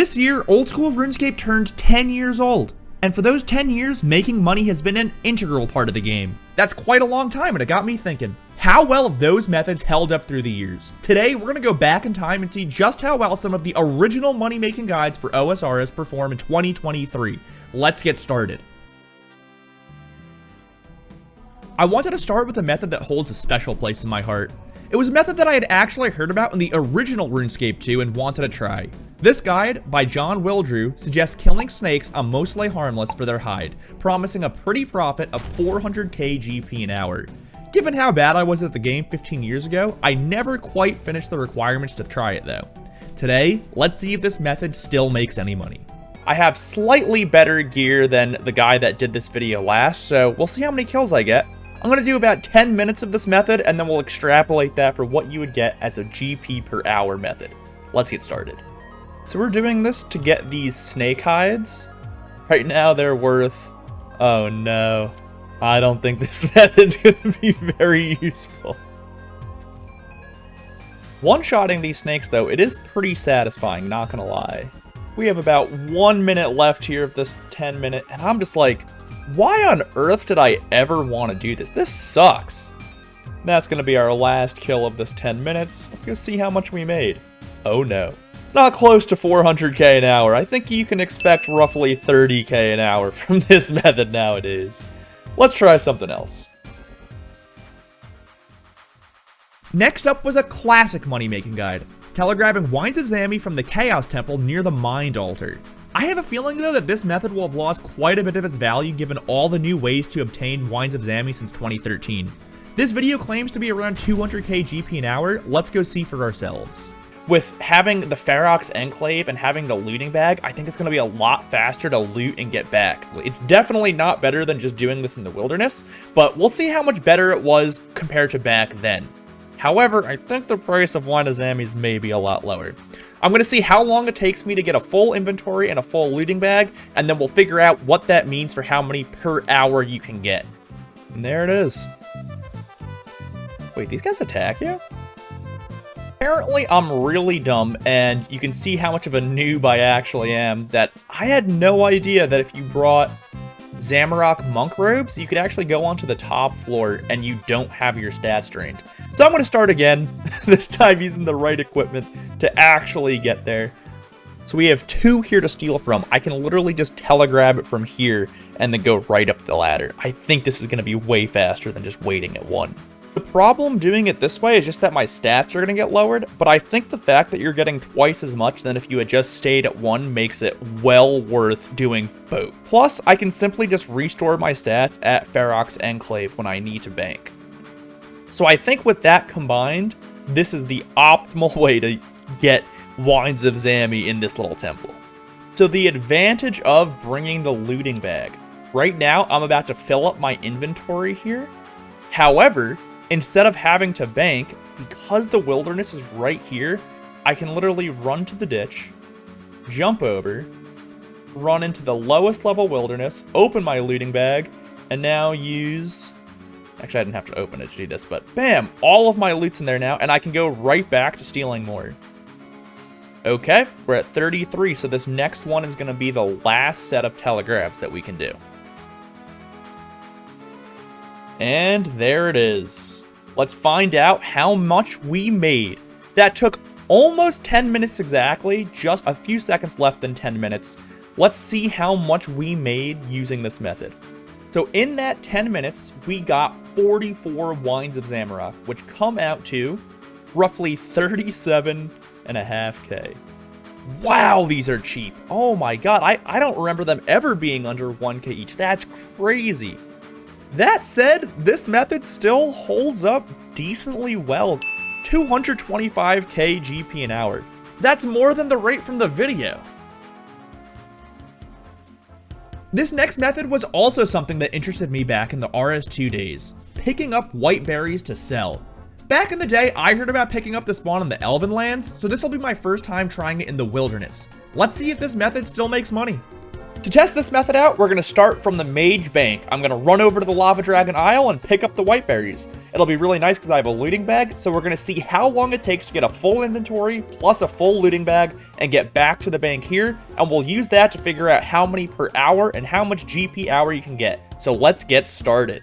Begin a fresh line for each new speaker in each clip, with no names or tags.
This year, Old School RuneScape turned 10 years old, and for those 10 years, making money has been an integral part of the game. That's quite a long time, and it got me thinking, how well have those methods held up through the years? Today, we're going to go back in time and see just how well some of the original money-making guides for OSRS perform in 2023. Let's get started. I wanted to start with a method that holds a special place in my heart. It was a method that I had actually heard about in the original RuneScape 2 and wanted to try. This guide, by John Wildrew, suggests killing snakes on mostly harmless for their hide, promising a pretty profit of 400k GP an hour. Given how bad I was at the game 15 years ago, I never quite finished the requirements to try it though. Today, let's see if this method still makes any money. I have slightly better gear than the guy that did this video last, so we'll see how many kills I get. I'm going to do about 10 minutes of this method, and then we'll extrapolate that for what you would get as a GP per hour method. Let's get started. So we're doing this to get these snake hides. Right now they're worth... oh no. I don't think this method's going to be very useful. One-shotting these snakes, though, it is pretty satisfying, not going to lie. We have about 1 minute left here of this 10 minute, and I'm just like... why on earth did I ever want to do this? This sucks. That's going to be our last kill of this 10 minutes. Let's go see how much we made. Oh no. It's not close to 400k an hour. I think you can expect roughly 30k an hour from this method nowadays. Let's try something else. Next up was a classic money-making guide. Telegrabbing Wines of Zami from the Chaos Temple near the Mind Altar. I have a feeling though that this method will have lost quite a bit of its value given all the new ways to obtain Wines of Zami since 2013. This video claims to be around 200k GP an hour, let's go see for ourselves. With having the Ferox Enclave and having the looting bag, I think it's going to be a lot faster to loot and get back. It's definitely not better than just doing this in the wilderness, but we'll see how much better it was compared to back then. However, I think the price of Wine of Zami may be a lot lower. I'm going to see how long it takes me to get a full inventory and a full looting bag, and then we'll figure out what that means for how many per hour you can get. And there it is. Wait, these guys attack you? Apparently, I'm really dumb, and you can see how much of a noob I actually am, that I had no idea that if you brought Zamorak monk robes, you could actually go onto the top floor and you don't have your stats drained. So I'm going to start again, this time using the right equipment to actually get there. So we have 2 here to steal from. I can literally just telegrab it from here and then go right up the ladder. I think this is going to be way faster than just waiting at 1. The problem doing it this way is just that my stats are going to get lowered, but I think the fact that you're getting twice as much than if you had just stayed at 1 makes it well worth doing both. Plus, I can simply just restore my stats at Ferox Enclave when I need to bank. So I think with that combined, this is the optimal way to get Wines of Zami in this little temple. So the advantage of bringing the looting bag. Right now, I'm about to fill up my inventory here. However, instead of having to bank, because the wilderness is right here, I can literally run to the ditch, jump over, run into the lowest level wilderness, open my looting bag, and now use... actually, I didn't have to open it to do this, but bam! All of my loot's in there now, and I can go right back to stealing more. Okay, we're at 33, so this next one is going to be the last set of telegrabs that we can do. And there it is. Let's find out how much we made. That took almost 10 minutes exactly, just a few seconds left than 10 minutes. Let's see how much we made using this method. So in that 10 minutes, we got 44 Wines of Zamorak, which come out to roughly 37.5k. Wow, these are cheap. Oh my god, I don't remember them ever being under 1k each. That's crazy. That said, this method still holds up decently well. 225k GP an hour. That's more than the rate from the video. This next method was also something that interested me back in the RS2 days, picking up white berries to sell. Back in the day, I heard about picking up the spawn in the Elven lands, so this will be my first time trying it in the wilderness. Let's see if this method still makes money. To test this method out, we're going to start from the Mage Bank. I'm going to run over to the Lava Dragon Isle and pick up the white berries. It'll be really nice because I have a looting bag, so we're going to see how long it takes to get a full inventory plus a full looting bag and get back to the bank here, and we'll use that to figure out how many per hour and how much GP hour you can get. So let's get started.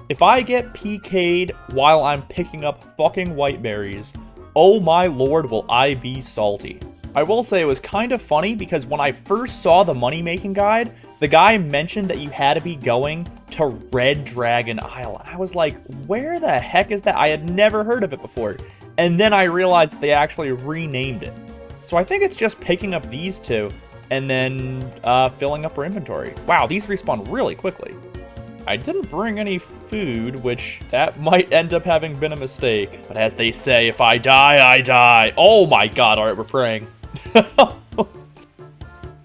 If I get PK'd while I'm picking up fucking white berries, oh my lord, will I be salty. I will say it was kind of funny because when I first saw the money making guide, the guy mentioned that you had to be going to Red Dragon Isle. I was like, where the heck is that? I had never heard of it before. And then I realized that they actually renamed it. So I think it's just picking up these two and then filling up our inventory. Wow, these respawn really quickly. I didn't bring any food, which that might end up having been a mistake. But as they say, if I die, I die. Oh my god, all right, we're praying.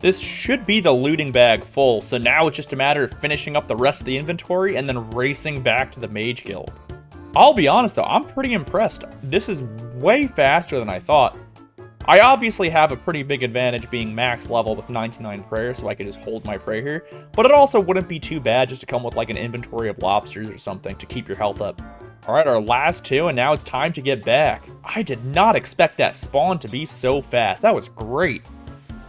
This should be the looting bag full, so now it's just a matter of finishing up the rest of the inventory and then racing back to the Mage Guild. I'll be honest though, I'm pretty impressed. This is way faster than I thought. I obviously have a pretty big advantage being max level with 99 prayer, so I could just hold my prayer here, but it also wouldn't be too bad just to come with like an inventory of lobsters or something to keep your health up. Alright, our last two, and now it's time to get back. I did not expect that spawn to be so fast. That was great.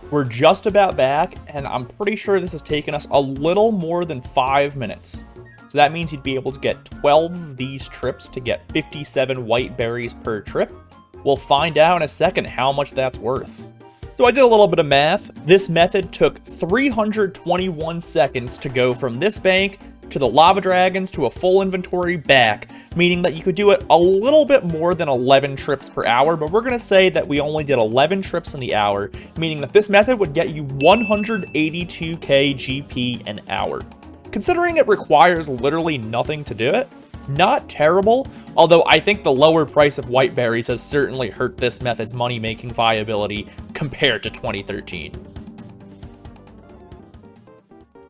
We're just about back, and I'm pretty sure this has taken us a little more than 5 minutes. So that means you'd be able to get 12 of these trips to get 57 white berries per trip. We'll find out in a second how much that's worth. So I did a little bit of math. This method took 321 seconds to go from this bank to the lava dragons to a full inventory back, meaning that you could do it a little bit more than 11 trips per hour, but we're going to say that we only did 11 trips in the hour, meaning that this method would get you 182k GP an hour. Considering it requires literally nothing to do it, not terrible, although I think the lower price of white berries has certainly hurt this method's money-making viability compared to 2013.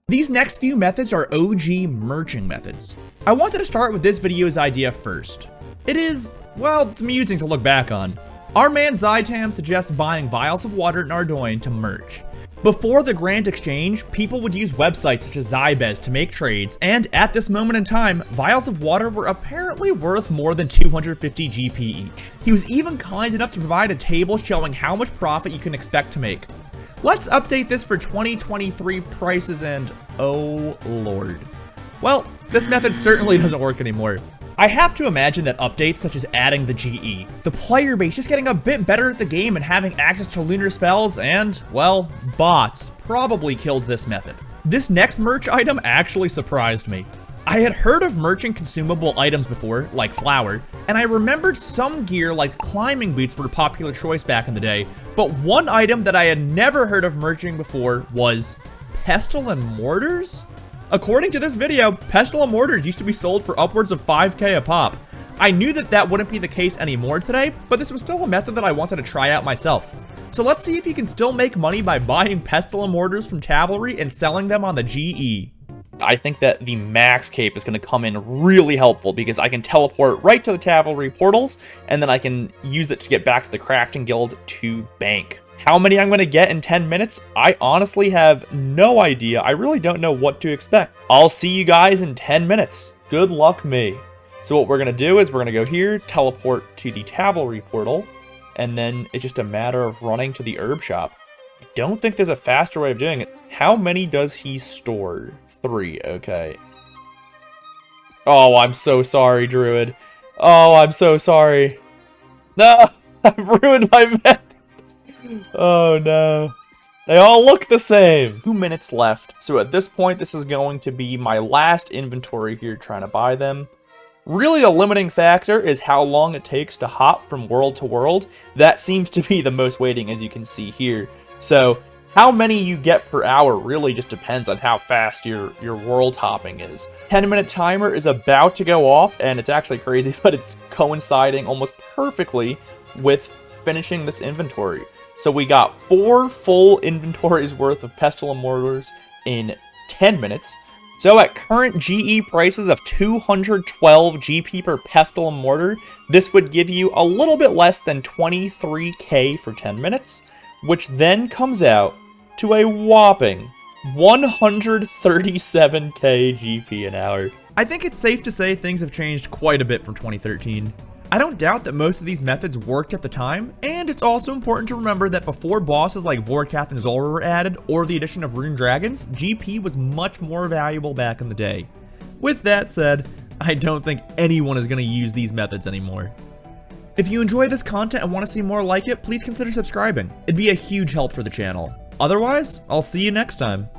These next few methods are OG merching methods. I wanted to start with this video's idea first. It is, well, it's amusing to look back on. Our man Zytam suggests buying vials of water in Ardoin to merch. Before the Grand Exchange, people would use websites such as Zybez to make trades, and at this moment in time, vials of water were apparently worth more than 250 GP each. He was even kind enough to provide a table showing how much profit you can expect to make. Let's update this for 2023 prices and oh lord. Well, this method certainly doesn't work anymore. I have to imagine that updates such as adding the GE, the player base just getting a bit better at the game and having access to lunar spells and, well, bots probably killed this method. This next merch item actually surprised me. I had heard of merching consumable items before, like flour, and I remembered some gear like climbing boots were a popular choice back in the day, but one item that I had never heard of merching before was pestle and mortars? According to this video, pestle and mortars used to be sold for upwards of 5k a pop. I knew that that wouldn't be the case anymore today, but this was still a method that I wanted to try out myself. So let's see if you can still make money by buying pestle and mortars from Tavalry and selling them on the GE. I think that the max cape is going to come in really helpful because I can teleport right to the Tavalry portals, and then I can use it to get back to the crafting guild to bank. How many I'm going to get in 10 minutes? I honestly have no idea. I really don't know what to expect. I'll see you guys in 10 minutes. Good luck me. So what we're going to do is we're going to go here, teleport to the Tavalry portal, and then it's just a matter of running to the herb shop. I don't think there's a faster way of doing it. How many does he store? 3, okay. Oh, I'm so sorry, Druid. Oh, I'm so sorry. No, I've ruined my method. Oh no. They all look the same. 2 minutes left. So at this point, this is going to be my last inventory here trying to buy them. Really, a limiting factor is how long it takes to hop from world to world. That seems to be the most waiting, as you can see here. So how many you get per hour really just depends on how fast your world hopping is. 10-minute timer is about to go off, and it's actually crazy, but it's coinciding almost perfectly with finishing this inventory. So we got 4 full inventories worth of pestle and mortars in 10 minutes. So at current GE prices of 212 GP per pestle and mortar, this would give you a little bit less than 23k for 10 minutes, which then comes out to a whopping 137k GP an hour. I think it's safe to say things have changed quite a bit from 2013. I don't doubt that most of these methods worked at the time, and it's also important to remember that before bosses like Vorkath and Zulrah were added, or the addition of rune dragons, GP was much more valuable back in the day. With that said, I don't think anyone is going to use these methods anymore. If you enjoy this content and want to see more like it, please consider subscribing. It'd be a huge help for the channel. Otherwise, I'll see you next time.